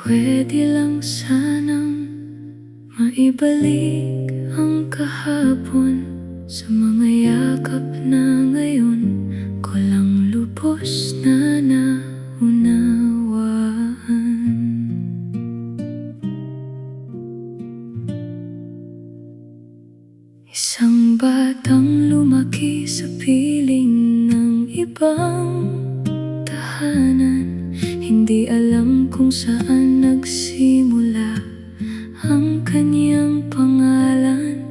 Pwede lang sanang maibalik ang kahapon sa mga yakap na ngayon ko lang lubos na naunawaan. Isang batang lumaki sa piling ng ibang tahanan, hindi alam kung saan nagsimula ang kanyang pangalan.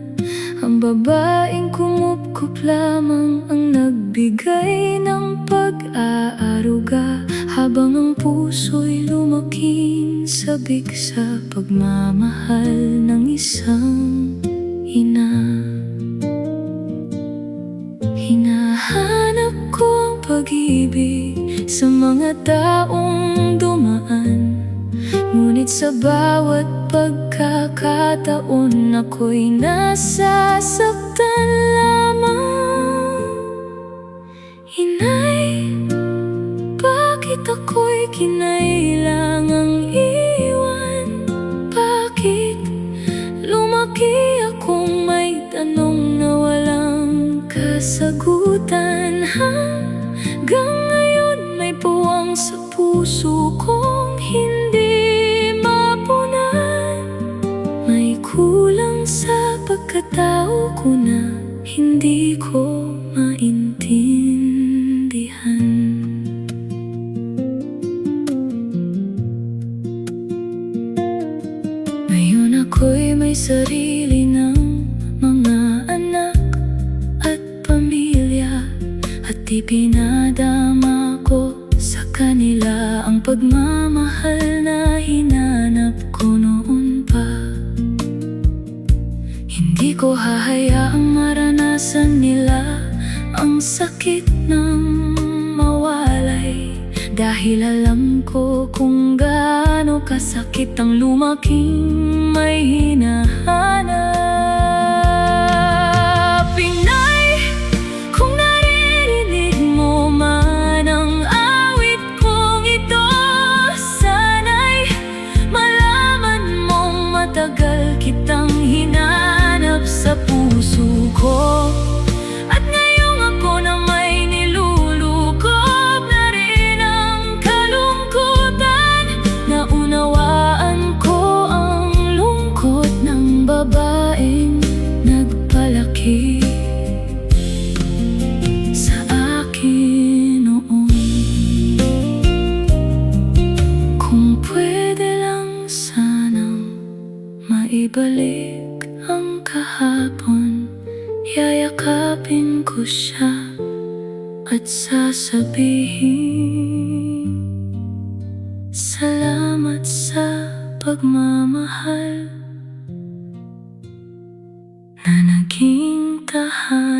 Ang babaeng kumupkup lamang ang nagbigay ng pag-aaruga, habang ang puso'y lumaking sabik sa pagmamahal ng isang ina. Hinahanap ko ang pag-ibig sa mga taong dumaan, ngunit sa bawat pagkakataon ako'y nasasaktan lamang. Inay, bakit ako'y kinailangang iwan? Bakit lumaki akong may tanong na walang kasagutan? Hanggang ngayon may puwang sa puso kong hindi mapunan. May kulang sa pagkatao ko na hindi ko maintindihan. Ngayon ako'y may sarili ng mga anak at pamilya, at ipinadama ko sa kanila ang pagmamahal na hinanap ko noon pa. Hindi ko hahayaang maranasan nila ang sakit ng mawalay, dahil alam ko kung gaano kasakit ang lumaking may hinahanap. Pinay, kung naririnig mo man ang awit kong ito, sana'y malaman mong matagal kitang hinanap sa puso ko. At ngayong ako na may nilulukob na rin ang kalungkutan, naunawaan ko ang lungkot ng babaeng nagpalaki sa akin noon. Kung pwede lang sanang maibalik ang kahapon, yayakapin ko siya at sasabihin, salamat sa pagmamahal na naging tahanan.